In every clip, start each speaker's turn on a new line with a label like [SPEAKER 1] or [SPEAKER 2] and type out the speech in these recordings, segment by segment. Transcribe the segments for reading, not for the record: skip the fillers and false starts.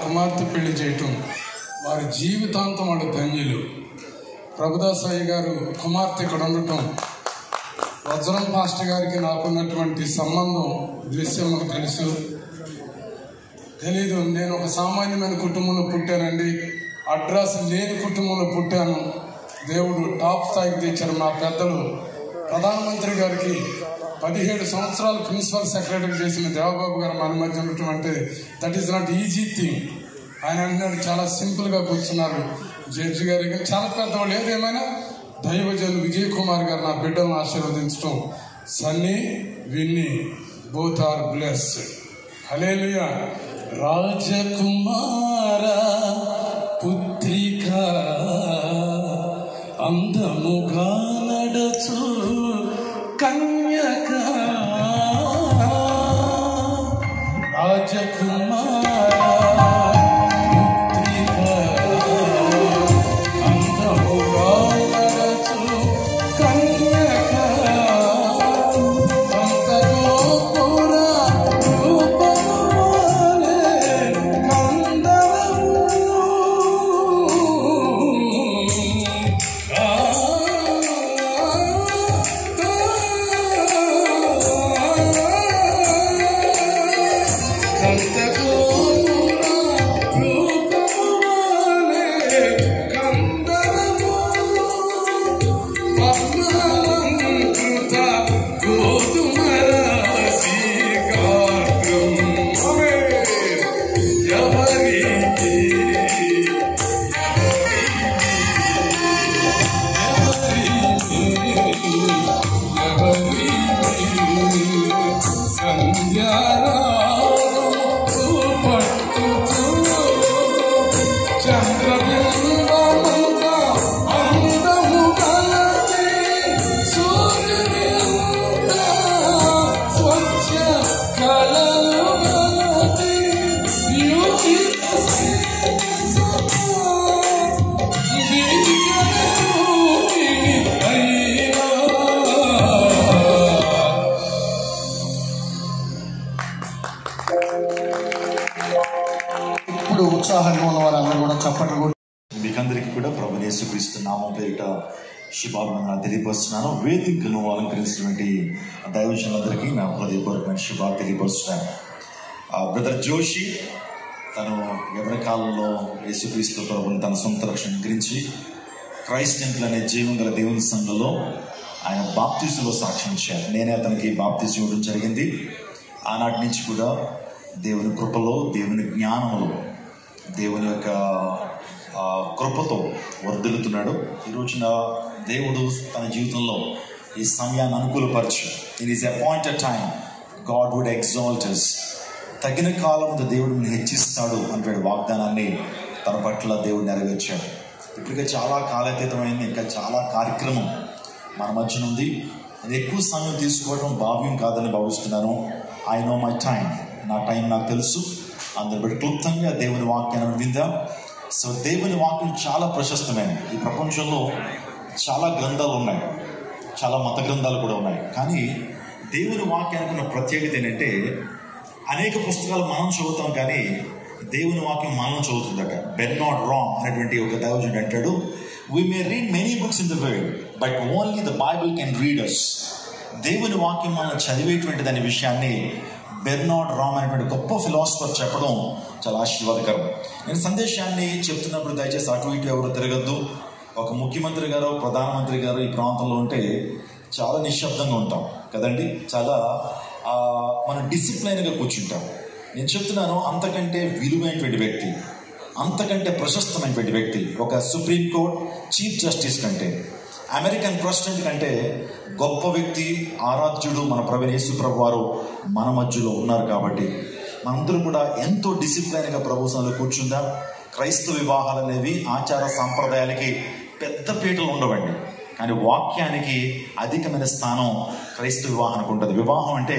[SPEAKER 1] కుమార్తె పెళ్లి చేయటం, వారి జీవితాంతం వాళ్ళు ధన్యులు. ప్రభుదాస్ అయ్య గారు కుమార్తె ఇక్కడ ఉండటం, వజ్రం మాస్టర్ గారికి నాకున్నటువంటి సంబంధం దృశ్యం మనకు తెలీదు. నేను ఒక సామాన్యమైన కుటుంబంలో పుట్టానండి, అడ్రస్ లేని కుటుంబంలో పుట్టాను. దేవుడు టాప్ స్థాయికి తెచ్చారు. మా పెద్దలు ప్రధానమంత్రి గారికి 17 సంవత్సరాలు ప్రిన్సిపల్ సెక్రటరీ చేసిన దేవబాబు గారు మన మధ్య ఉండటం అంటే that is not easy thing. ఆయన అంటున్నాడు చాలా సింపుల్గా కూర్చున్నారు. జడ్జి గారికి చాలా పెద్దవాళ్ళు. ఏదేమైనా దైవజనులు విజయ్ కుమార్ గారు నా బిడ్డలను ఆశీర్వదించడం, Sunny Winnie both are blessed. Hallelujah. రాజకుమార పుత్రిక అందముగా నడచు కన్యక, రాజకుమార ఉత్సాహంగా ఉన్న వారందరూ కూడా చప్పట్లు కొట్టి
[SPEAKER 2] మీకందరికీ కూడా ప్రభువైన యేసుక్రీస్తు నామం పేరిట శుభాభివందనాలు తెలియపరుస్తున్నాను. వేదికను అలంకరించినటువంటి దైవజనులందరికీ నా హృదయపూర్వకమైన శుభాలు తెలియపరుస్తున్నాను. బ్రదర్ జోషి తను ఎవరి కాలంలో యేసుక్రీస్తు ప్రభుని తన సొంత రక్షణ గురించి క్రైస్ట్ టెంపుల్ అనే జీవం గల దేవుని సంఘంలో ఆయన బాప్తిజంలో సాక్ష్యం ఇచ్చారు. నేనే అతనికి బాప్తిజం ఇవ్వడం జరిగింది. ఆనాటి నుంచి కూడా దేవుని కృపలో, దేవుని జ్ఞానంలో, దేవుని యొక్క కృపతో వర్ధిల్లుతున్నాడు. ఈ రోజున దేవుడు తన జీవితంలో ఈ సమయాన్ని అనుకూలపరచు. In his appointed time God would exalt us. తగిన కాలంలో దేవుడు హెచ్చిస్తాడు అంటే వాగ్దానాన్ని తన పట్ల దేవుడు నెరవేర్చాడు. ఇప్పటికే చాలా కాలాతీతమైంది, ఇంకా చాలా కార్యక్రమం మన మధ్యన ఉంది. అది ఎక్కువ సమయం తీసుకోవడం భావ్యం కాదని భావిస్తున్నాను. ఐ నో మై టైం, నా టైం నాకు తెలుసు. అందరి బట్టి క్లుప్తంగా దేవుని వాక్యాన్ని విందాం. సో దేవుని వాక్యం చాలా ప్రశస్తమైనది. ఈ ప్రపంచంలో చాలా గ్రంథాలు ఉన్నాయి, చాలా మత గ్రంథాలు కూడా ఉన్నాయి. కానీ దేవుని వాక్యానికి ఉన్న ప్రత్యేకత ఏంటంటే అనేక పుస్తకాలు మనం చదువుతాం, కానీ దేవుని వాక్యం మనం చదువుతుందట. బెర్నార్డ్ రాంగ్ అనేటువంటి ఒక దైవజనుడు అంటాడు, we may read many books in the world but only the Bible can read us. దేవుని వాక్యం మనం చదివేటువంటి దాని విషయాన్ని బెర్నార్డ్ రాంగ్ అనేటువంటి గొప్ప ఫిలాసఫర్ చెప్పడం చాలా ఆశీర్వాదకరం. నేను సందేశాన్ని చెప్తున్నప్పుడు దయచేసి అటు ఇటు ఎవరు తిరగద్దు. ఒక ముఖ్యమంత్రి గారు, ప్రధానమంత్రి గారు ఈ ప్రాంతంలో ఉంటే చాలా నిశ్శబ్దంగా ఉంటాం కదండి. చాలా మనం డిసిప్లైన్గా కూర్చుంటాం. నేను చెప్తున్నాను, అంతకంటే విలువైనటువంటి వ్యక్తి, అంతకంటే ప్రశస్తమైనటువంటి వ్యక్తి ఒక సుప్రీంకోర్టు చీఫ్ జస్టిస్ కంటే, అమెరికన్ ప్రెసిడెంట్ కంటే గొప్ప వ్యక్తి, ఆరాధ్యుడు మన ప్రభువైన యేసు ప్రభు వారు మన మధ్యలో ఉన్నారు. కాబట్టి మనందరూ కూడా ఎంతో డిసిప్లైన్గా ప్రభుత్వంలో కూర్చుందాం. క్రైస్తవ వివాహాలు అనేవి ఆచార సాంప్రదాయాలకి పెద్ద పీటలు ఉండవండి, కానీ వాక్యానికి అధికమైన స్థానం క్రైస్తవ వివాహానికి ఉంటుంది. వివాహం అంటే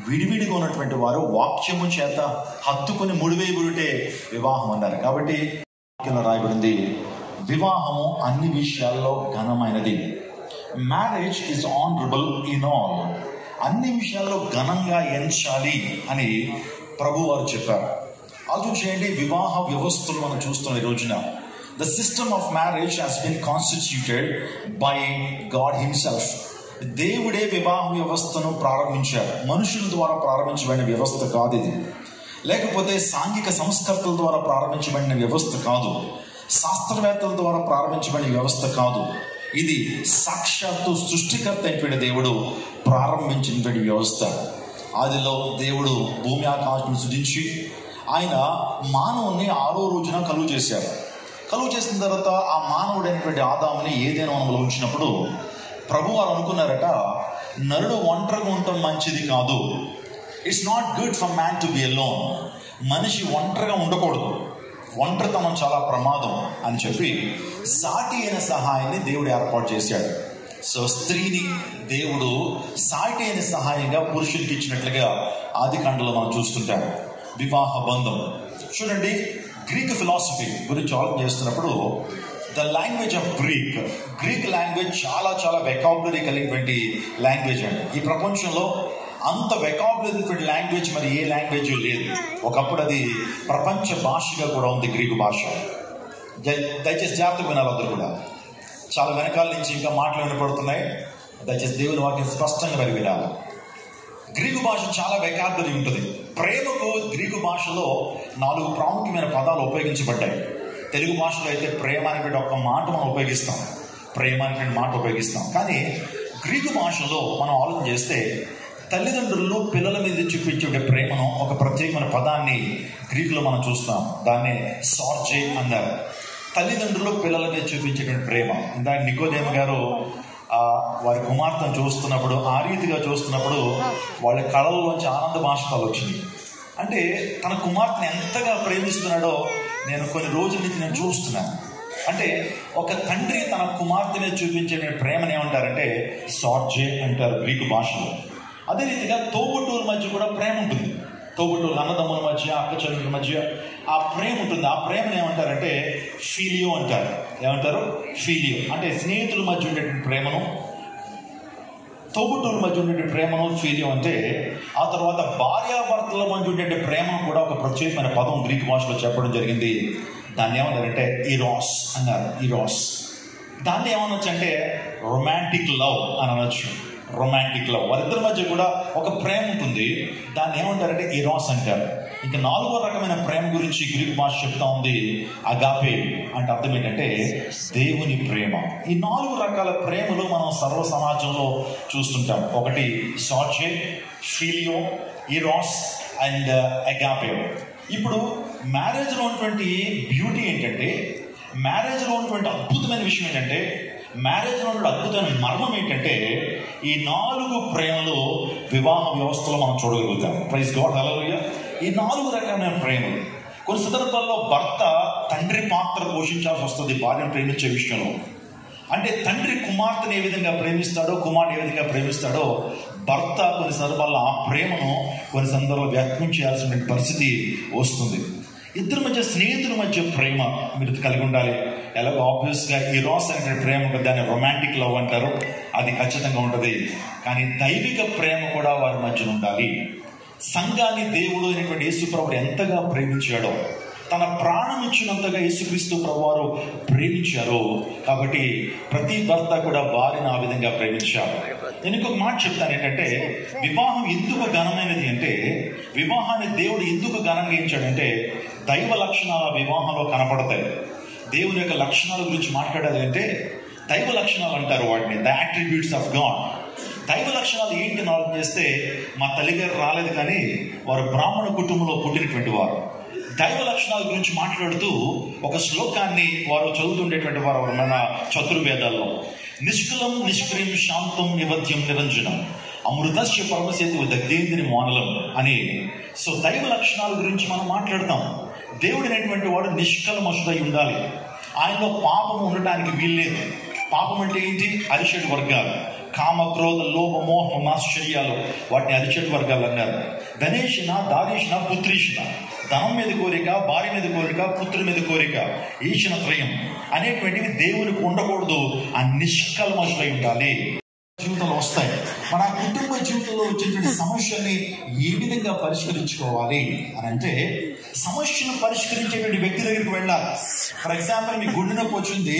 [SPEAKER 2] విడివిడిగా ఉన్నటువంటి వారు వాక్యము చేత హత్తుకొని ముడివేయబడితే వివాహం అన్నారు. కాబట్టి వాక్యంలో రాయబడింది, వివాహము అన్ని విషయాల్లో ఘనమైనది. Marriage is honourable in all. అన్ని విషయాల్లో ఘనంగా ఎంచాలి అని ప్రభు వారు చెప్పారు. ఆలోచన చేయండి. వివాహ వ్యవస్థలు మనం చూస్తున్నాం ఈ రోజున. The system of marriage has been constituted by God himself. దేవుడే వివాహ వ్యవస్థను ప్రారంభించారు. మనుషుల ద్వారా ప్రారంభించబడిన వ్యవస్థ కాదు ఇది. లేకపోతే సాంఘిక సంస్కర్తల ద్వారా ప్రారంభించబడిన వ్యవస్థ కాదు. శాస్త్రవేత్తల ద్వారా ప్రారంభించబడిన వ్యవస్థ కాదు. ఇది సాక్షాత్తు సృష్టికర్త అయినటువంటి దేవుడు ప్రారంభించినటువంటి వ్యవస్థ. ఆదిలో దేవుడు భూమి ఆకాశం సృజించి ఆయన మానవుని 6వ రోజున కలుగు చేశారు. కలుగు చేసిన తర్వాత ఆ మానవుడైనటువంటి ఆదాముని ఏదైనా వనంలో ఉంచినప్పుడు ప్రభు వారు అనుకున్నారట, నరుడు ఒంటరిగా ఉండటం మంచిది కాదు. It's not good for man to be alone. మనిషి ఒంటరిగా ఉండకూడదు, ఒంటరితనం చాలా ప్రమాదం అని చెప్పి సాటి అయిన సహాయాన్ని దేవుడు ఏర్పాటు చేశాడు. సో స్త్రీని దేవుడు సాటి అయిన సహాయంగా పురుషుడికి ఇచ్చినట్లుగా ఆది కాండలో మనం చూస్తుంటాం. వివాహ బంధం చూడండి. గ్రీక్ ఫిలాసఫీ గురించి ఆలోచన చేస్తున్నప్పుడు the language of Greek language చాలా చాలా వెకాబులరీ కలిగినటువంటి లాంగ్వేజ్ అండి. ఈ ప్రపంచంలో అంత వెకాబులరీ లాంగ్వేజ్ మరి ఏ లాంగ్వేజ్ లేదు. ఒకప్పుడు అది ప్రపంచ భాషగా కూడా ఉంది గ్రీకు భాష. దయచేసి జాగ్రత్తగా వినాలి. అందరూ కూడా చాలా వెనకాల నుంచి ఇంకా మాటలు వినపడుతున్నాయి. దయచేసి దేవుని వాక్యం స్పష్టంగా మరి వినాలి. గ్రీకు భాష చాలా వెకాబులరీ ఉంటుంది. ప్రేమకు గ్రీకు భాషలో 4 ప్రాముఖ్యమైన పదాలు ఉపయోగించబడ్డాయి. తెలుగు భాషలో అయితే ప్రేమ అనేటువంటి ఒక మాట మనం ఉపయోగిస్తాం, ప్రేమ అనేటువంటి మాట ఉపయోగిస్తాం. కానీ గ్రీకు భాషలో మనం ఆలోచన చేస్తే తల్లిదండ్రులు పిల్లల మీద చూపించే ప్రేమను ఒక ప్రత్యేకమైన పదాన్ని గ్రీకులో మనం చూస్తాం. దాన్ని సార్జే అన్నారు. తల్లిదండ్రులు పిల్లల మీద చూపించేటువంటి ప్రేమ. ఇందాక నికోదేమ గారు వారి కుమార్తెను చూస్తున్నప్పుడు, ఆ రీతిగా చూస్తున్నప్పుడు వాళ్ళ కళల్లోంచి ఆనంద బాష్పాలు వచ్చినాయి. అంటే తన కుమార్తెను ఎంతగా ప్రేమిస్తున్నాడో నేను కొన్ని రోజుల నుంచి నేను చూస్తున్నాను. అంటే ఒక తండ్రి తన కుమార్తె మీద చూపించే ప్రేమను ఏమంటారంటే సార్జే అంటారు గ్రీకు భాషలో. అదే రీతిగా తోబుట్టువుల మధ్య కూడా ప్రేమ ఉంటుంది. తోబుట్టువులు, అన్నదమ్ముల మధ్య, అక్క చెల్లెల మధ్య ఆ ప్రేమ ఉంటుంది. ఆ ప్రేమను ఏమంటారంటే ఫీలియో అంటారు. ఏమంటారు? ఫీలియో. అంటే స్నేహితుల మధ్య ఉండేటువంటి ప్రేమను, తోబుట్టువుల మధ్య ఉండే ప్రేమను ఫీలియో అంటే. ఆ తర్వాత భార్యాభర్తల మధ్య ఉండే ప్రేమను కూడా ఒక ప్రత్యేకమైన పదం గ్రీకు భాషలో చెప్పడం జరిగింది. దాన్ని ఏమన్నారంటే ఈరోస్ అన్నారు. ఈరోస్. దాన్ని ఏమనొచ్చు అంటే రొమాంటిక్ లవ్ అని అనొచ్చు. Romantic love. వారిద్దరి మధ్య కూడా ఒక ప్రేమ ఉంటుంది. దాన్ని ఏమంటారంటే ఈరోస్ అంటారు. ఇంకా 4వ రకమైన ప్రేమ గురించి గ్రీకు భాష చెప్తా ఉంది. అగాపే అంటే అర్థం ఏంటంటే దేవుని ప్రేమ. ఈ 4 రకాల ప్రేమలు మనం సర్వ సమాజంలో చూస్తుంటాం. ఒకటి సార్జే, ఫీలియో, ఈరోస్ అండ్ అగాపే. ఇప్పుడు మ్యారేజ్లో ఉన్నటువంటి బ్యూటీ ఏంటంటే, మ్యారేజ్లో ఉన్నటువంటి అద్భుతమైన విషయం ఏంటంటే, మ్యారేజ్లో ఉన్న అద్భుతమైన మర్మం ఏంటంటే ఈ 4 ప్రేమలు వివాహ వ్యవస్థలో మనం చూడగలుగుతాం. ప్రైజ్ గాడ్, హల్లెలూయా. ఈ 4 రకాలైన ప్రేమలు. కొన్ని సందర్భాల్లో భర్త తండ్రి పాత్ర పోషించాల్సి వస్తుంది భార్యను ప్రేమించే విషయంలో. అంటే తండ్రి కుమార్తెను ఏ విధంగా ప్రేమిస్తాడో, కుమారుడు ఏ విధంగా ప్రేమిస్తాడో భర్త కొన్ని సందర్భాల్లో ఆ ప్రేమను కొన్ని సందర్భాల్లో వ్యక్తం చేయాల్సిన పరిస్థితి వస్తుంది. ఇద్దరి మధ్య, స్నేహితుల మధ్య ప్రేమ మీరు కలిగి ఉండాలి. ఎలాగో ఆబ్వియస్గా ఈ ఈరోస్ అనే ప్రేమ ఉంటుంది, దాన్ని రొమాంటిక్ లవ్ అంటారు. అది ఖచ్చితంగా ఉంటుంది. కానీ దైవిక ప్రేమ కూడా వారి మధ్య ఉండాలి. సంఘాన్ని దేవుడు అయినటువంటి యేసు ప్రభువు ఎంతగా ప్రేమించాడో, తన ప్రాణం ఇచ్చినంతగా యేసుక్రీస్తు ప్రభువారు ప్రేమించారు. కాబట్టి ప్రతి భర్త కూడా భార్యను ఆ విధంగా ప్రేమించారు. నేను ఇంకొక మాట చెప్తాను ఏంటంటే, వివాహం ఎందుకు ఘనమైనది అంటే, వివాహాన్ని దేవుడు ఎందుకు ఘనంగా ఇచ్చాడంటే దైవ లక్షణాలు వివాహంలో కనపడతాయి. దేవుని యొక్క లక్షణాల గురించి మాట్లాడాలి అంటే దైవ లక్షణాలు అంటారు వాటిని, ద అట్రిబ్యూట్స్ ఆఫ్ గాడ్. దైవ లక్షణాలు ఏంటి ఆలోచన చేస్తే, మా తల్లిగారు రాలేదు కానీ వారు బ్రాహ్మణ కుటుంబంలో పుట్టినటువంటి వారు. దైవ లక్షణాల గురించి మాట్లాడుతూ ఒక శ్లోకాన్ని వారు చదువుతుండేటువంటి వారు మన చతుర్వేదాల్లో, నిష్కలం నిష్క్రియం శాంతం నివద్యం నిరంజనం అమృతస్య పరమసేతు దగ్ధేంద్రిని మోనలం అని. సో దైవ లక్షణాల గురించి మనం మాట్లాడతాం. దేవుడు అనేటువంటి వాడు నిష్కల్మషుడై ఉండాలి. ఆయనలో పాపం ఉండటానికి వీల్లేదు. పాపం అంటే ఏంటి? అరిషడ్ వర్గాలు, కామ, క్రోధ, లోభ, మోహం, ఆశ్చర్యాలు, వాటిని అరిషడ్ వర్గాలు అన్నారు. ధనేషిన, దారేషిన, పుత్రీషిన, ధనం మీద కోరిక, భార్య మీద కోరిక, పుత్రుడి మీద కోరిక, ఈశన త్రయం అనేటువంటివి దేవునికి ఉండకూడదు. ఆ నిష్కల్మషులై ఉండాలి. జీవితంలో వస్తాయి. మన కుటుంబ జీవితంలో వచ్చేటువంటి సమస్యల్ని ఏ విధంగా పరిష్కరించుకోవాలి అని అంటే సమస్యను పరిష్కరించేటువంటి వ్యక్తి దగ్గరికి వెళ్ళాలి. ఫర్ ఎగ్జాంపుల్, మీ గుండె నొప్పి వచ్చింది,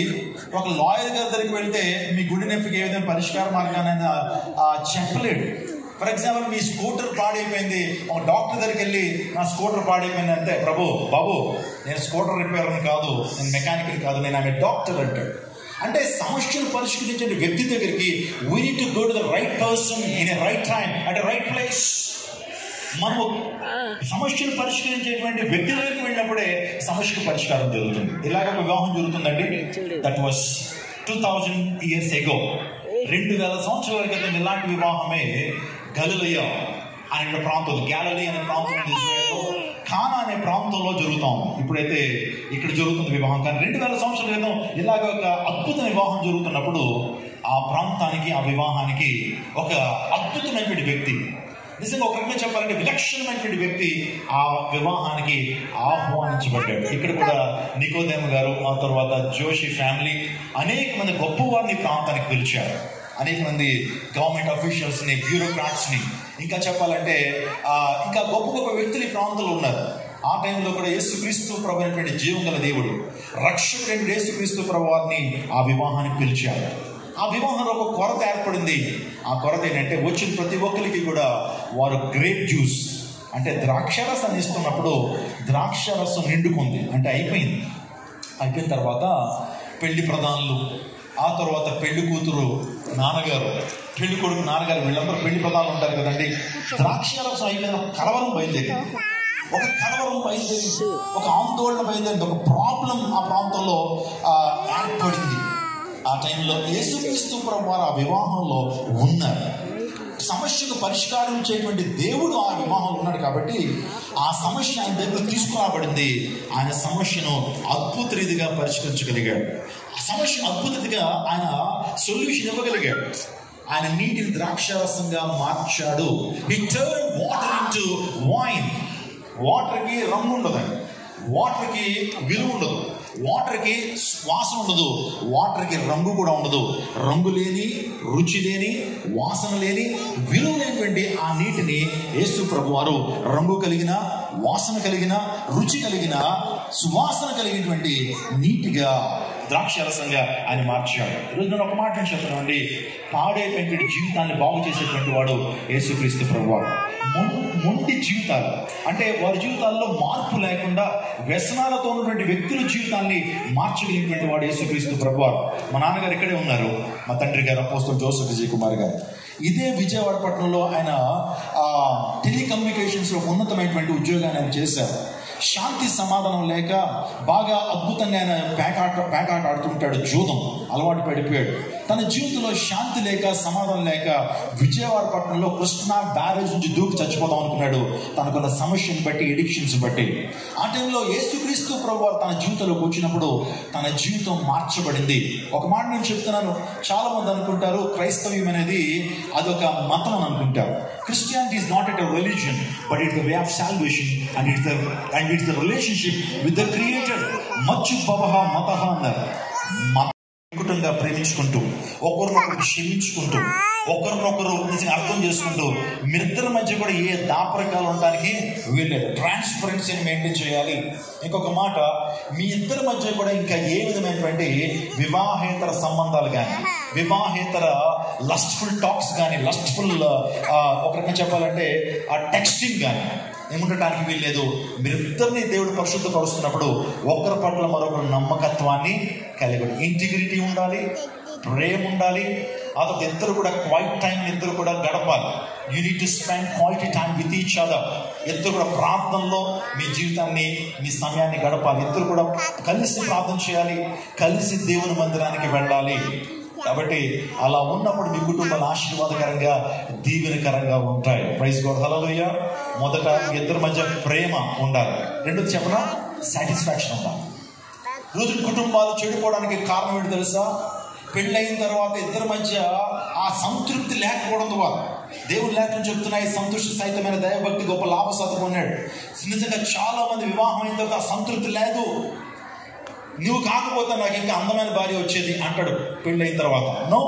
[SPEAKER 2] ఒక లాయర్ గారి దగ్గరికి వెళ్తే మీ గుండె నొప్పికి ఏ విధంగా పరిష్కార మార్గాన్ని చెప్పలేడు. ఫర్ ఎగ్జాంపుల్, మీ స్కూటర్ పాడైపోయింది, ఒక డాక్టర్ దగ్గరికి వెళ్ళి నా స్కూటర్ పాడైపోయింది అంటే, బాబు నేను స్కూటర్ రిపేర్ అని కాదు, నేను మెకానికల్ కాదు, నేను ఆమె డాక్టర్ అంటాడు. అంటే సమస్యను పరిష్కరించే వ్యక్తి దగ్గరికి we need to go to the right person in a right time at a right place. మనము సమస్యను పరిష్కరించేటువంటి వ్యక్తి దగ్గరికి వెళ్ళినప్పుడే సమస్యకు పరిష్కారం జరుగుతుంది. ఇలాగ వివాహం జరుగుతుందండి. That was 2000 years ago. 2000 సంవత్సరాల క్రితం ఇలాంటి వివాహమే గలిలయ అనే ప్రాంతం, గ్యాలిలీ అనే ప్రాంతం ఇజ్రాయెల్లో ఖానా అనే ప్రాంతంలో జరుగుతాం. ఇప్పుడైతే ఇక్కడ జరుగుతుంది వివాహం. కానీ 2000 సంవత్సరాల క్రితం ఇలాగ ఒక అద్భుత వివాహం జరుగుతున్నప్పుడు ఆ ప్రాంతానికి, ఆ వివాహానికి ఒక అద్భుతమైనటువంటి వ్యక్తి, నిజంగా ఒక రకంగా చెప్పాలంటే విలక్షణమైనటువంటి వ్యక్తి ఆ వివాహానికి ఆహ్వానించబడ్డాడు. ఇక్కడ కూడా నికోదేము గారు, ఆ తర్వాత జోషి ఫ్యామిలీ, అనేక మంది గొప్ప వారిని ప్రాంతానికి పిలిచారు. అనేక మంది గవర్నమెంట్ అఫీషియల్స్ని, బ్యూరోక్రాట్స్ని, ఇంకా చెప్పాలంటే ఇంకా గొప్ప గొప్ప వ్యక్తులు ఈ ప్రాంతంలో ఉన్నారు. ఆ టైంలో కూడా యేసుక్రీస్తు ప్రభు అయినటువంటి జీవం గల దేవుడు, రక్షకుడైన యేసుక్రీస్తు ప్రభు వారిని ఆ వివాహానికి పిలిచారు. ఆ వివాహంలో ఒక కొరత ఏర్పడింది. ఆ కొరత ఏంటంటే, వచ్చిన ప్రతి ఒక్కరికి కూడా వారు గ్రేప్ జ్యూస్ అంటే ద్రాక్షారసాన్ని ఇస్తున్నప్పుడు ద్రాక్షారసం నిండుకుంది, అంటే అయిపోయిన తర్వాత పెళ్లి ప్రధానులు, ఆ తర్వాత పెళ్లి కూతురు నాన్నగారు, పెళ్లి కొడుకు నాన్నగారు, వీళ్ళందరూ పెళ్లి ప్రధానులు ఉంటారు కదండి. ద్రాక్షారసం అయిపోయిన కలవరం బయలుదేరింది, ఒక ఆందోళన బయలుదేరింది, ఒక ప్రాబ్లం ఆ ప్రాంతంలో ఏర్పడింది. ఆ టైంలో యేసుక్రీస్తు ప్రభు వారు ఆ వివాహంలో ఉన్నారు. సమస్యకు పరిష్కారం చేయటువంటి దేవుడు ఆ వివాహంలో ఉన్నాడు కాబట్టి ఆ సమస్య ఆయన దగ్గర తీసుకురాబడింది. ఆయన సమస్యను అద్భుత రీతిగా పరిష్కరించగలిగాడు. ఆ సమస్యను అద్భుత రీతిగా ఆయన సొల్యూషన్ ఇవ్వగలిగాడు. ఆయన నీటిని ద్రాక్షారసంగా మార్చాడు. He turned water into wine. వాటర్కి రంగు ఉండదండి, వాటర్కి విలువ ఉండదు, వాటర్కి వాసన ఉండదు, వాటర్కి రంగు కూడా ఉండదు. రంగు లేని, రుచి లేని, వాసన లేని, విలువ లేనిటువంటి ఆ నీటిని యేసు ప్రభు వారు రంగు కలిగిన, వాసన కలిగిన, రుచి కలిగిన, సువాసన కలిగినటువంటి నీటిగా, ద్రాక్షారసంగా ఆయన మార్చాడు. ఈరోజు నేను ఒక మాట చెప్తున్నానండి, పాడైపోయినటువంటి జీవితాన్ని బాగు చేసేటువంటి వాడు యేసుక్రీస్తు ప్రభువారు. మొండి జీవితాలు అంటే వారి జీవితాల్లో మార్పు లేకుండా వ్యసనాలతో ఉన్నటువంటి వ్యక్తుల జీవితాన్ని మార్చగలిగినటువంటి వాడు యేసుక్రీస్తు ప్రభువారు. మా నాన్నగారు ఇక్కడే ఉన్నారు, మా తండ్రి గారు అపోస్తలుడు జోసెఫ్ విజయ్ కుమార్ గారు. ఇదే విజయవాడ పట్టణంలో ఆయన టెలికమ్యూనికేషన్స్లో ఉన్నతమైనటువంటి ఉద్యోగాన్ని ఆయన చేశారు. శాంతి సమాధానం లేక బాగా అద్భుతంగా ఆయన పేకాట ఆడుతుంటాడు, జూదం అలవాటు పడిపోయాడు. తన జీవితంలో శాంతి లేక, సమాధానం లేక విజయవాడ పట్టణంలో కృష్ణా బ్యారేజ్ నుంచి దూకి చచ్చిపోదాం అనుకున్నాడు, తనకున్న సమస్యను బట్టి, ఎడిక్షన్స్ బట్టి. ఆ టైంలో యేసుక్రీస్తు ప్రభు తన జీవితంలోకి వచ్చినప్పుడు తన జీవితం మార్చబడింది. ఒక మాట నేను చెప్తున్నాను, చాలా మంది అనుకుంటారు క్రైస్తవ్యం అనేది అదొక మతం అని అనుకుంటారు. Christianity is not a religion, but it's the way of salvation, and it's the relationship with the Creator. మచ్చు బవహ మతహ అన్నారు. కుటుంబంగా ప్రేమించుకుంటూ, ఒకరినొకరు క్షమించుకుంటూ, ఒకరినొకరు నిజంగా అర్థం చేసుకుంటూ, మీరిద్దరి మధ్య కూడా ఏ దాపరికాలు ఉండడానికి వీల్లేదు. ట్రాన్స్పరెన్సీని మెయింటైన్ చేయాలి. ఇంకొక మాట, మీ ఇద్దరి మధ్య కూడా ఇంకా ఏ విధమైనటువంటి వివాహేతర సంబంధాలు కానీ, వివాహేతర లస్ట్ఫుల్ టాక్స్ కానీ, లస్ట్ఫుల్ ఒక రకంగా చెప్పాలంటే టెక్స్టింగ్ కానీ ఏముండటానికి వీల్లేదు. మీరిద్దరిని దేవుడు పరిశుద్ధపరుస్తున్నప్పుడు ఒకరి పట్ల మరొకరు నమ్మకత్వాన్ని కలిగి, ఇంటిగ్రిటీ ఉండాలి, ప్రేమ ఉండాలి. ఆ తర్వాత ఇద్దరు కూడా క్వైట్ టైం ఇద్దరు కూడా గడపాలి. You need to spend quality time with each other. ఇద్దరు కూడా ప్రార్థనలో మీ జీవితాన్ని, మీ సమయాన్ని గడపాలి. ఇద్దరు కూడా కలిసి ప్రార్థన చేయాలి, కలిసి దేవుని మందిరానికి వెళ్ళాలి. కాబట్టి అలా ఉన్నప్పుడు మీ కుటుంబాలు ఆశీర్వాదకరంగా, దీవెనకరంగా ఉంటాయి. ప్రైజ్ గాడ్, హల్లెలూయా. మొదట ఇద్దరి మధ్య ప్రేమ ఉండాలి. రెండోది చెప్పనా, సాటిస్ఫాక్షన్ ఉండాలి. రోజు కుటుంబాలు చెడిపోవడానికి కారణం ఏంటి తెలుసా? పెళ్ళైన తర్వాత ఇద్దరి మధ్య ఆ సంతృప్తి లేకపోవడం ద్వారా. దేవుడు లేఖనం చెప్తున్నాయి, సంతృష్టి సహితమైన దైవభక్తి గొప్ప లాభసాధకం అన్నాడు. నిజంగా చాలా మంది వివాహం అయిన తర్వాత ఆ సంతృప్తి లేదు. నువ్వు కాకపోతే నాకు ఇంకా అందమైన భార్య వచ్చేది అంటాడు పెళ్ళైన తర్వాత. No,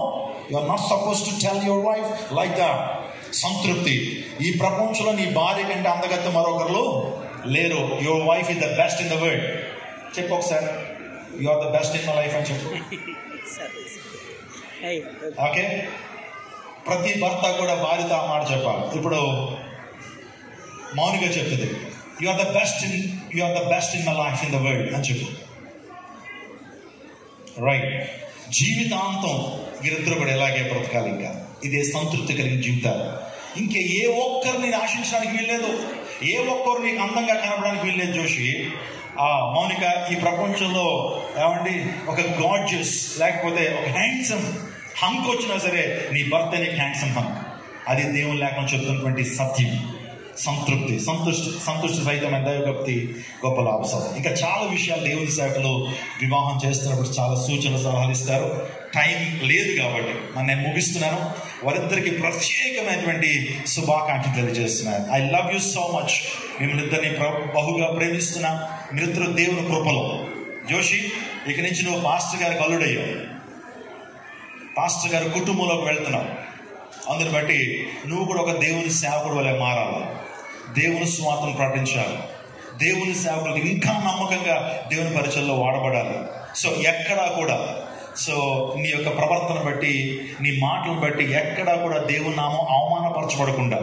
[SPEAKER 2] you are not suppose to tell your wife like that. సంతృప్తి, ఈ ప్రపంచంలో నీ భార్య కంటే అందగత్త మరొకరు లేరు. Your wife is the best in the world. చెప్పు ఒకసారి, you are the best in my life అని చెప్పు. ఓకే, ప్రతి భర్త కూడా భార్యతో ఆ మాట చెప్పాలి. ఇప్పుడు మౌనిక చెప్తుంది, you are the best in my life in the world అని చెప్పు. రైట్. జీవితాంతం వీరిద్దరు కూడా ఎలాగే బ్రతకాలి. ఇంకా ఇదే సంతృప్తి కలిగిన జీవితాలు. ఇంకా ఏ ఒక్కరిని ఆశించడానికి వీల్లేదు, ఏ ఒక్కరు నీకు అందంగా కనపడానికి వీల్లేదు. జోషి, మౌనిక, ఈ ప్రపంచంలో ఏమండి ఒక గార్జియస్ లేకపోతే ఒక హ్యాండ్సమ్ హంక్ వచ్చినా సరే నీ భర్త నీకు హ్యాండ్సమ్ హంక్. అది దేవుని లేకుండా చెప్తున్నటువంటి సత్యం. సంతుష్టి సహితమైన దైవభక్తి గొప్ప లాభసాధ. ఇంకా చాలా విషయాలు దేవుని సేవకులు వివాహం చేస్తున్నప్పుడు చాలా సూచనలు సలహాలు ఇస్తారు. టైం లేదు కాబట్టి నేను ముగిస్తున్నాను. వారిద్దరికి ప్రత్యేకమైనటువంటి శుభాకాంక్షలు తెలియజేస్తున్నాను. I love you so much. మిమ్మల్ని ఇద్దరిని బహుగా ప్రేమిస్తున్నా. మీరిద్దరు దేవుని కృపలో. జోషి, ఇక నుంచి నువ్వు పాస్టర్ గారికి అల్లుడయ్యావు, పాస్టర్ గారి కుటుంబంలోకి వెళ్తున్నావు. అందుని బట్టి నువ్వు కూడా ఒక దేవుని సేవకుడు వలె మారాలి, దేవుని సువార్తను ప్రకటించాలి, దేవుని సేవకులకు ఇంకా నమ్మకంగా దేవుని పరిచయంలో వాడబడాలి. సో ఎక్కడా కూడా నీ యొక్క ప్రవర్తన బట్టి, నీ మాటలను బట్టి ఎక్కడా కూడా దేవుని నామం అవమానపరచబడకుండా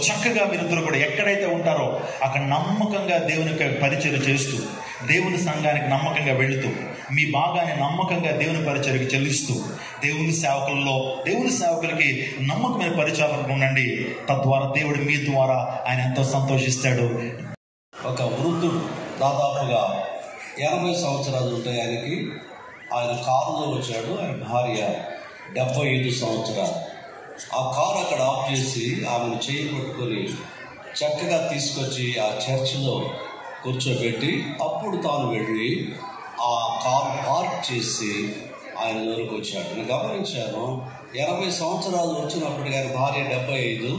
[SPEAKER 2] చక్కగా మీరిద్దరు కూడా ఎక్కడైతే ఉంటారో అక్కడ నమ్మకంగా దేవుని యొక్క పరిచర్య చేస్తూ, దేవుని సంఘానికి నమ్మకంగా వెళుతూ, మీ భాగాన్ని నమ్మకంగా దేవుని పరిచర్యకు చెల్లిస్తూ, దేవుని సేవకులకి నమ్మకమైన పరిచారకులు ఉండండి. తద్వారా దేవుడు మీ ద్వారా ఆయన ఎంతో సంతోషిస్తాడు.
[SPEAKER 3] ఒక వృద్ధుడు దాదాపుగా 80 సంవత్సరాలు ఉంటాయి ఆయనకి. ఆయన కారులో వచ్చాడు. ఆయన భార్య 75 సంవత్సరాలు. ఆ కారు అక్కడ ఆఫ్ చేసి ఆమెను చేయి పట్టుకొని చక్కగా తీసుకొచ్చి ఆ చర్చిలో కూర్చోబెట్టి అప్పుడు తాను వెళ్ళి ఆ కారు పార్క్ చేసి ఆయన దగ్గరకు వచ్చాడు. నేను గమనించాను, 80 సంవత్సరాలు వచ్చినప్పుడు కానీ భార్య 75.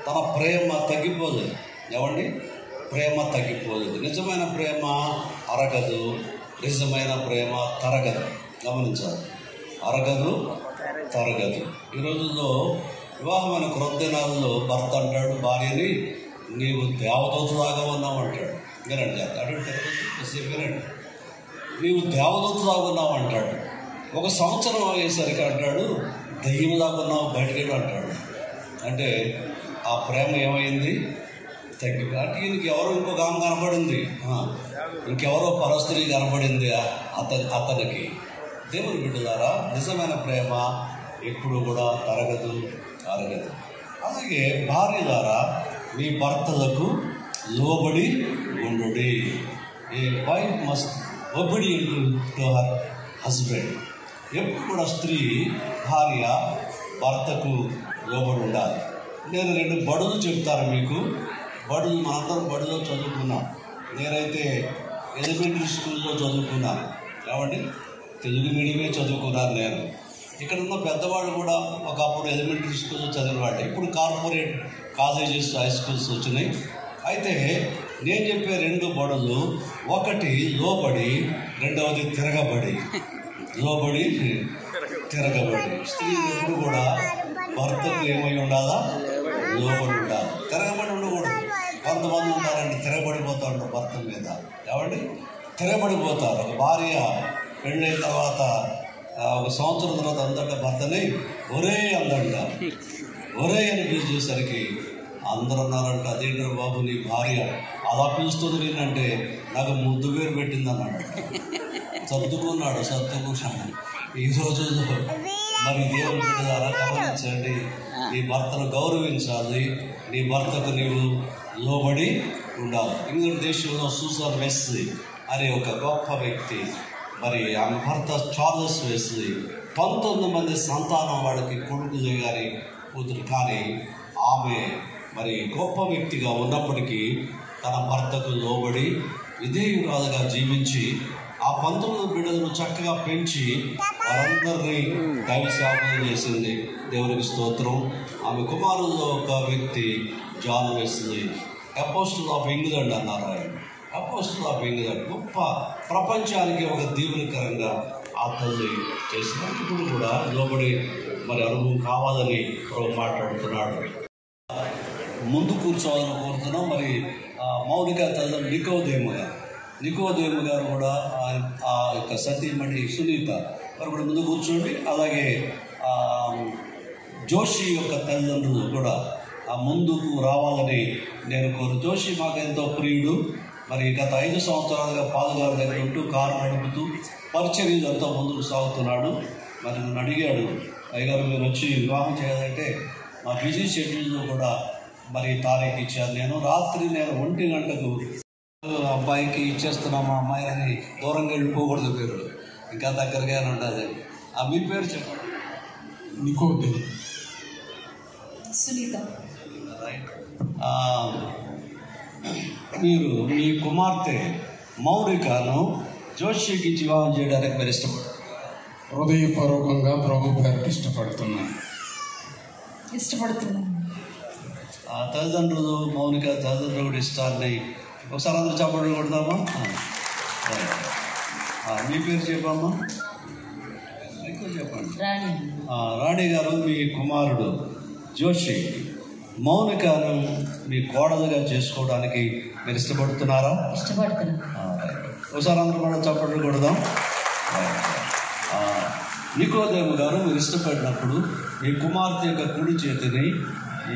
[SPEAKER 3] తన ప్రేమ తగ్గిపోలేదు. ఏమండి, ప్రేమ తగ్గిపోలేదు. నిజమైన ప్రేమ అరగదు, నిజమైన ప్రేమ తరగదు. గమనించాలి, అరగదు, తరగదు. ఈ రోజుల్లో వివాహమైన క్రొత్త దినాల్లో భర్త అంటాడు భార్యని, నీవు దేవదూతలాగా ఉన్నావు అంటాడు. వినండి, అటువంటి వినండి, నీవు దేవదూతలాగా ఉన్నావు అంటాడు. 1 సంవత్సరం అయ్యేసరికి అంటాడు దయ్యంలాగా ఉన్నావు బయటకి అంటాడు. అంటే ఆ ప్రేమ ఏమైంది? తగ్గి. అంటే ఈయనకి ఎవరో ఇంకొక ఆమె కనపడింది, ఇంకెవరో పరస్త్రీ కనపడింది అతనికి. దేవుని బిడ్డలారా, నిజమైన ప్రేమ ఎప్పుడు కూడా తరగదు, అరగదు. అలాగే భార్య ద్వారా మీ భర్తలకు లోబడి ఉండుడి. A wife must obedient to her husband. ఎప్పుడు కూడా స్త్రీ భార్య భర్తకు లోబడి ఉండాలి. నేను 2 బడులు చెప్తాను మీకు. బడులు మనందరం బడిలో చదువుకున్నాం. నేనైతే ఎలిమెంటరీ స్కూల్లో చదువుకున్నాను. కాబట్టి తెలుగు మీడియమే చదువుకున్నాను నేను. ఇక్కడ ఉన్న పెద్దవాళ్ళు కూడా ఒకప్పుడు ఎలిమెంటరీ స్కూల్లో చదివినవాళ్ళు. ఇప్పుడు కార్పొరేట్ కాలేజెస్, హై స్కూల్స్ వచ్చినాయి. అయితే నేను చెప్పే 2 బడులు, ఒకటి లోబడి, రెండవది తిరగబడి. లోబడి, తిరగబడి. స్త్రీ ఎప్పుడు కూడా భర్తకు ఏమై ఉండాలా? లోబడి ఉండాలి, తిరగబడి ఉండకూడదు. కొంతమంది ఉంటారండి తిరగబడిపోతూ ఉంటారు భర్త మీద. కాబట్టి తిరగబడిపోతారు. ఒక భార్య పెళ్ళైన తర్వాత 1 సంవత్సరం తర్వాత అందంటే భర్తని ఒరే అందంట. ఒరే అని పిలిచేసరికి అందరూ అన్నారంట, అదేంటారు బాబు నీ భార్య అలా పిలుస్తుంది నేనంటే నాకు ముద్దు పేరు పెట్టింది అన్నాడు. సర్దుకున్నాడు. ఈ రోజుల్లో మరి దేవుని బిడ్డలారా గమనించండి, నీ భర్తను గౌరవించాలి, నీ భర్తకు నీవు లోబడి ఉండాలి. ఇంగ్లాండ్ దేశంలో సూసన్ వెస్లీ అనే ఒక గొప్ప వ్యక్తి, మరి ఆమె భర్త చార్లెస్ వెస్లీ, 19 మంది సంతానం వాడికి కొడుకులు గారి కూతురు. కానీ ఆమె మరి గొప్ప వ్యక్తిగా ఉన్నప్పటికీ తన భర్తకు లోబడి విధేయురాలుగా జీవించి ఆ 19 బిడ్డలను చక్కగా పెంచి వారందరినీ దైవ సేవకులు చేసింది. దేవునికి స్తోత్రం. ఆమె కుమారుల్లో ఒక వ్యక్తి John Wesley, apostle of England అన్నారు ఆయన. అపోస్టిల్ ఆఫ్ ఇంగ్లాండ్ గొప్ప, ప్రపంచానికి ఒక దీవెనకరంగా ఆ తల్లి చేసిన. ఇప్పుడు కూడా లోబడి మరి అనుభవం కావాలని మాట్లాడుతున్నాడు. ముందు కూర్చోవాలని కోరుతున్నాం. మరి మౌనిక తల్లిదండ్రులు నికోదేము గారు కూడా ఆ యొక్క సతీమణి సునీత వారు కూడా ముందు కూర్చోండి. అలాగే జోషి యొక్క తల్లిదండ్రులు కూడా ఆ ముందుకు రావాలని నేను జోషి మాకు ఎంతో ప్రియుడు. మరి గత 5 సంవత్సరాలుగా పాదుగారి దగ్గర ఉంటూ కారు నడుపుతూ పరిచర్యలు ఎంతో ముందుకు సాగుతున్నాడు. మరి నన్ను అడిగాడు, అయ్యగారు మీరు వచ్చి వివాహం చేయాలంటే మా బిజీ షెడ్యూల్లో కూడా మరి తారీఖు ఇచ్చాను. నేను రాత్రి 1 గంటకు అబ్బాయికి ఇచ్చేస్తున్నాం మా అమ్మాయిని దూరంగా వెళ్ళిపోకూడదు, పేరు ఇంకా దగ్గరగానే ఉంటుంది. మీ పేరు చెప్పండి.
[SPEAKER 1] నికోదేము
[SPEAKER 4] సునీత.
[SPEAKER 3] మీరు మీ కుమార్తె మౌనికను జోషికి వివాహం చేయడానికి మీరు ఇష్టపడతారు?
[SPEAKER 1] హృదయపూర్వకంగా ప్రభు పేరు ఇష్టపడుతున్నాను.
[SPEAKER 3] తల్లిదండ్రులు మౌనిక తల్లిదండ్రులు కూడా ఇష్టాన్ని ఒకసారి అందరూ చెప్పడం కొడదామా? మీ పేరు చెప్పమ్మా, ఎక్కువ చెప్పండి. రాణి గారు మీ కుమారుడు జోషి మౌనికను మీ కోడలుగా చేసుకోవడానికి మీరు ఇష్టపడుతున్నారా? ఒకసారి అందరూ కూడా చప్పట్లు కొడదాం. నికోదేము గారు మీరు ఇష్టపడినప్పుడు మీ కుమార్తె యొక్క కుడి చేతిని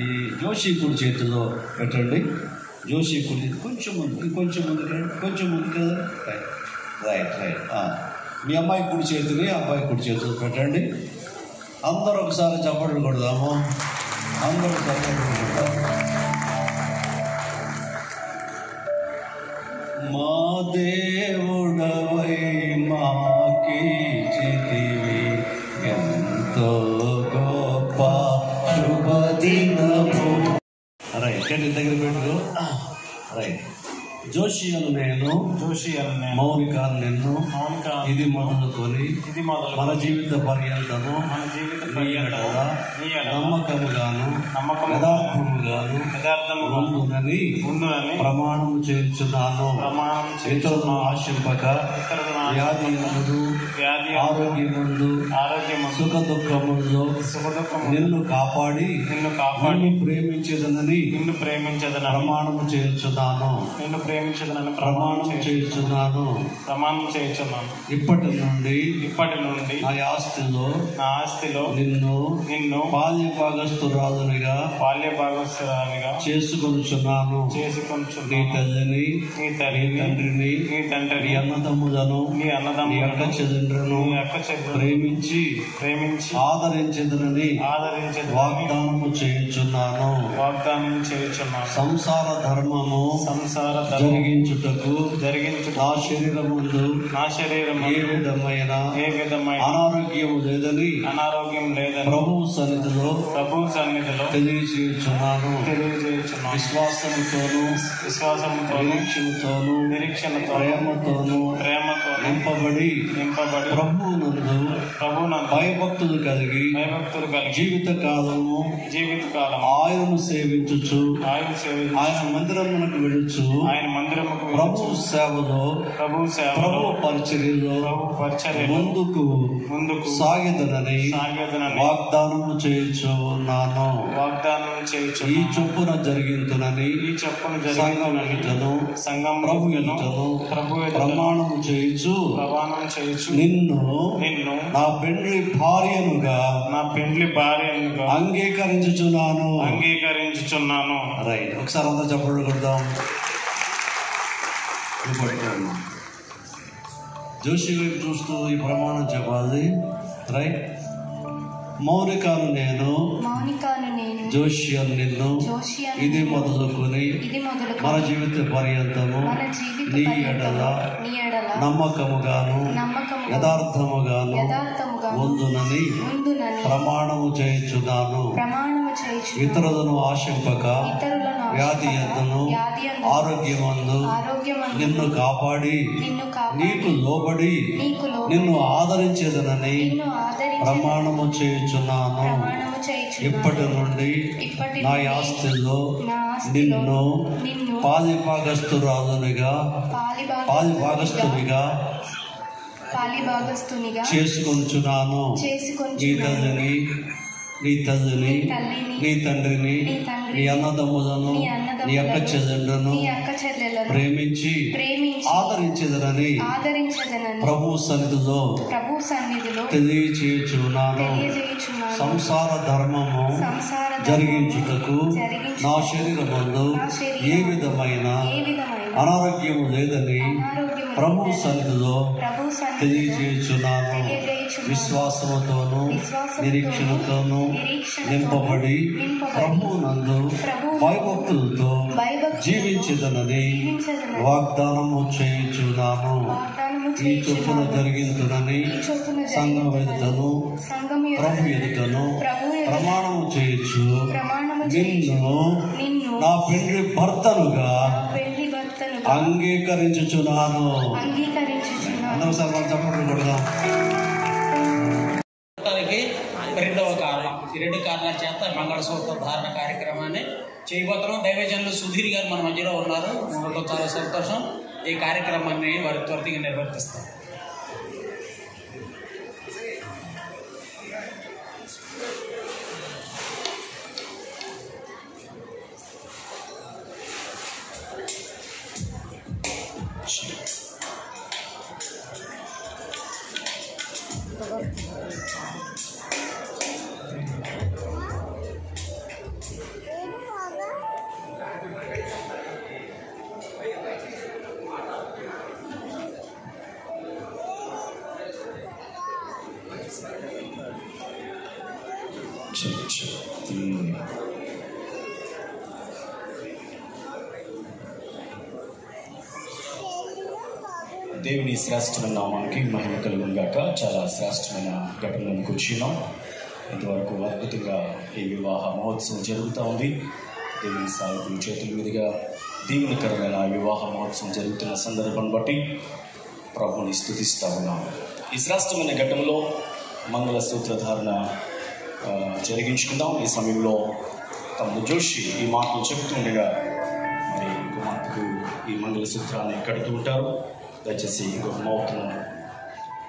[SPEAKER 3] ఈ జోషి కుడి చేతిలో పెట్టండి. జోషి కుడి కొంచెం ముందుకు రైట్. మీ అమ్మాయి కుడి చేతిని అబ్బాయి కుడి చేతిలో పెట్టండి. అందరూ ఒకసారి చప్పట్లు కొడదాము. అందరూ చప్పట్లు కొడదాము. మా దేవుడవై మాకీచితివి ఎంతో గొప్ప శుభదినము. రైట్, దగ్గర పెట్టుకో. రైట్. జోషి అను నేను మౌనికను నిన్ను ఇది మొదలుకొని మన జీవిత పర్యంతము నమ్మకముగాను యథార్థముగాను ఉండునని ప్రమాణము చేయించున్నాను. ఇతరులను ఆశింపక వ్యాధి ఆరోగ్యముందు సుఖ దుఃఖముల్లో నిన్ను కాపాడి ప్రేమించేదనని ప్రమాణము చేయించున్నాను. ప్రమాణం చేయించున్నాను. ఇప్పటి నుండి నా ఆస్తిలో నిన్ను బాల్య భాగస్తురాలునిగా చేసుకొనుచున్నాను. నీ తల్లిని తండ్రిని నీ అన్నదమ్ములను నీ అక్క చెల్లెండ్రులను ప్రేమించి ఆదరించదనని వాగ్దానము చేయించున్నాను. సంసార ధర్మము జరిగించుటకు నా శరీరం ఏ విధమైన అనారోగ్యము లేదని ప్రభువు సన్నిధిలో తెలియజేయుచున్నాను. విశ్వాసముతోను నిరీక్షణతోను ప్రేమతోను నింపబడి ప్రభువునందు భయభక్తులు కలిగి జీవిత కాలము ఆయనను సేవించుచు ఆయన మందిరమునకు వెళుచు ప్రభు సేవలో ప్రభు పరిచర్యలో ముందుకు సాగెదనని వాగ్దానము చేయుచున్నాను. ఈ చొప్పున జరిగించునని సంఘం ప్రభు ఎదుటను ప్రమాణము చేయుచు నిన్ను నా పెండ్లి భార్యనుగా అంగీకరించుచున్నాను. రైట్, ఒకసారి అంతా చెప్పండి కొడదాం. జోషి వైపు చూస్తూ ఈ ప్రమాణం చెప్పాలి. రైట్. మౌనికను నేను జోషి అని నిన్ను ఇది మొదలుకొని మన జీవిత పర్యంతము నీ ఎడల నమ్మకముగాను యథార్థముగాను ఉందునని ప్రమాణము చేయించున్నాను. ఇతరులను ఆశింపక వ్యాధి ఎందును ఆరోగ్యమందు నిన్ను కాపాడి నీకు లోబడి నిన్ను ఆదరించేదనని ప్రమాణము చేయుచున్నాను. ఇప్పటి నుండి నా ఆస్తిలో నిన్ను పాలిభాగస్తునిగా చేసుకొనుచున్నాను. నీ తల్లిని నీ తల్లిని, నీ తండ్రిని, నీ అన్నదమ్ములను, నీ అక్క చెల్లెళ్ళను ప్రేమించి ఆదరించదనని ప్రభు సన్నిధిలో తెలియచేయుచున్నాను. సంసార ధర్మము జరిగించుటకు నా శరీరమందు ఏ విధమైన అనారోగ్యము లేదని ప్రభు సన్నిధిలో తెలియజేయుచున్నాను. విశ్వాసముతోను నిరీక్షణతోను నింపబడి ప్రభువునందు భయభక్తులతో జీవించదనని వాగ్దానము చేయుచున్నాను. ఈ చొప్పున జరిగించునని సంఘం ఎదుటను ప్రభు ఎదుటను ప్రమాణము చేయొచ్చు. నిన్ను నా పెండ్లి భర్తనుగా అంగీకరించుచున్నాను. అందరూ సర్వం చప్పట్లు కొడదాం.
[SPEAKER 4] రెండవ కారణం, ఈ రెండు కారణాల చేత మంగళసూత్ర ధారణ కార్యక్రమాన్ని చేయబోతున్నాం. దైవజనులు సుధీర్ గారు మన మధ్యలో ఉన్నారు. చాలా సంతోషం. ఈ కార్యక్రమాన్ని వారి త్వరితగా నిర్వర్తిస్తారు.
[SPEAKER 5] దేవుని శ్రేష్టమైన నామానికి మహిమ కలుగును గాక. చాలా శ్రేష్టమైన ఘటనలకు వచ్చినాం. ఇంతవరకు అద్భుతంగా ఈ వివాహ మహోత్సవం జరుగుతూ ఉంది. దేవుని సాయకుల చేతుల మీదుగా దీవెనకరమైన వివాహ మహోత్సవం జరుగుతున్న సందర్భాన్ని బట్టి ప్రభుని స్తుతిస్తూ ఉన్నాం. ఈ శ్రేష్టమైన ఘట్టంలో మంగళసూత్రధారణ జరిగించుకుందాం. ఈ సమయంలో తమ్ముడు జోషి ఈ మాటలు చెబుతుండగా మరి కుమార్తెకు ఈ మంగళసూత్రాన్ని కడుతూ ఉంటారు. దయచేసి ఇంకొక మౌత్ను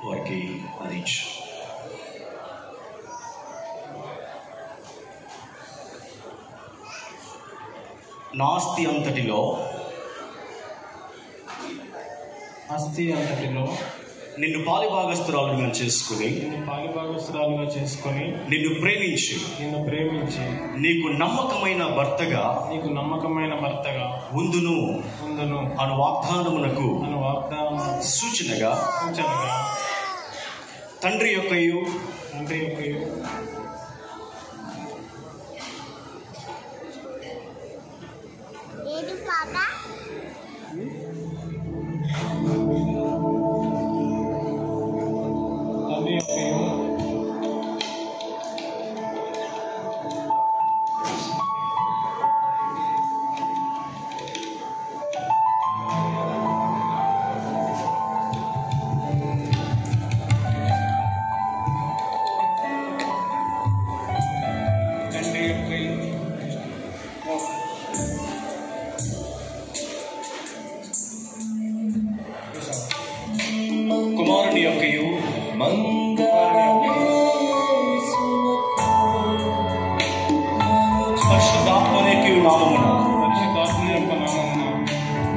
[SPEAKER 5] వారికి అందించు. నాస్తి అంతటిలో నిన్ను పాలిభాగస్తురాలుగా చేసుకుని నిన్ను ప్రేమించి నీకు నమ్మకమైన భర్తగా ఉందును అను వాగ్దానమునకు సూచనగా తండ్రి యొక్కయు కుమారుని యొక్కయు పరిశుద్ధాత్మనికి నామమున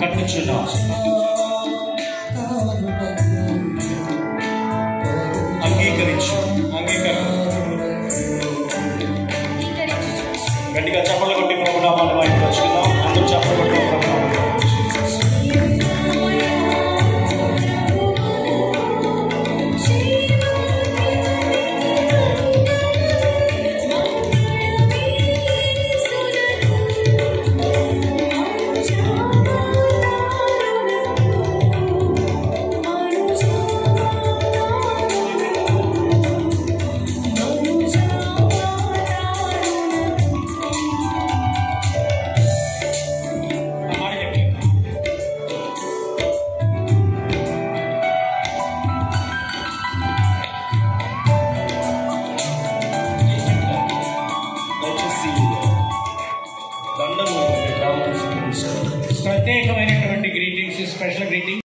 [SPEAKER 5] కట్టుచున్న అంగీకరించు. గట్టిగా చప్పట్లు కొట్టి ప్రభు నామాన్ని వాయించుకుందాం. అందరూ చప్పట్లు కొట్టి ప్రభు ప్రత్యేకమైన